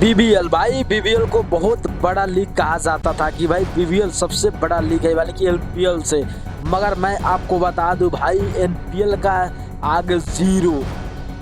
BBL भाई, BBL को बहुत बड़ा लीग कहा जाता था कि भाई बीबीएल सबसे बड़ा लीग है यानी कि एलपीएल से। मगर मैं आपको बता दूं भाई, एनपीएल का आगे जीरो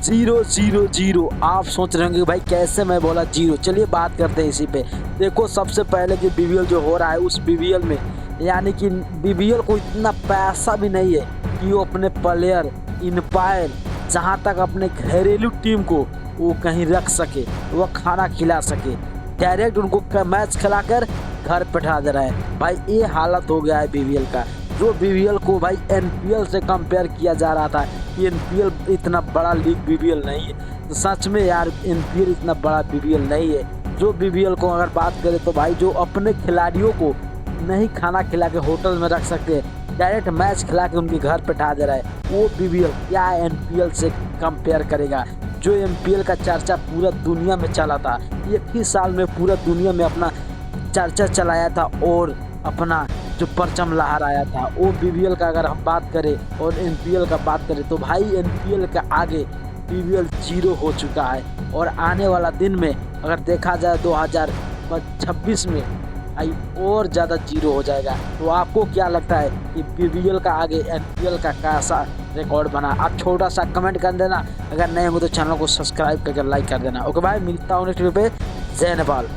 जीरो जीरो जीरो। आप सोच रहे होंगे भाई कैसे मैं बोला जीरो। चलिए बात करते हैं इसी पे। देखो सबसे पहले कि बीबीएल जो हो रहा है उस बीबीएल में यानी कि बीबीएल को इतना पैसा भी नहीं है कि वो अपने प्लेयर इंपायर जहाँ तक अपने घरेलू टीम को वो कहीं रख सके, वो खाना खिला सके। डायरेक्ट उनको मैच खिलाकर घर बैठा दे रहा है। भाई ये हालत हो गया है बीबीएल का। जो बीबीएल को भाई एनपीएल से कंपेयर किया जा रहा था कि एनपीएल इतना बड़ा लीग बीबीएल नहीं है, तो सच में यार एनपीएल इतना बड़ा बीबीएल नहीं है। जो बीबीएल को अगर बात करें तो भाई जो अपने खिलाड़ियों को नहीं खाना खिला के होटल में रख सकते, डायरेक्ट मैच खिला के उनके घर बैठा दे रहा है, वो बीबीएल क्या एनपीएल से कंपेयर करेगा। जो एनपीएल का चर्चा पूरा दुनिया में चला था, एक ही साल में पूरा दुनिया में अपना चर्चा चलाया था और अपना जो परचम लहराया था, वो बीबीएल का अगर हम बात करें और एनपीएल का बात करें तो भाई एनपीएल के आगे बीबीएल जीरो हो चुका है। और आने वाला दिन में अगर देखा जाए 2026 में आई और ज़्यादा जीरो हो जाएगा। तो आपको क्या लगता है कि बीबीएल का आगे एनपीएल का कैसा रिकॉर्ड बना? आप छोटा सा कमेंट कर देना। अगर नए हो तो चैनल को सब्सक्राइब करके लाइक कर देना। ओके भाई, मिलता हूँ नेक्स्ट वीडियो पे। जय नेपाल।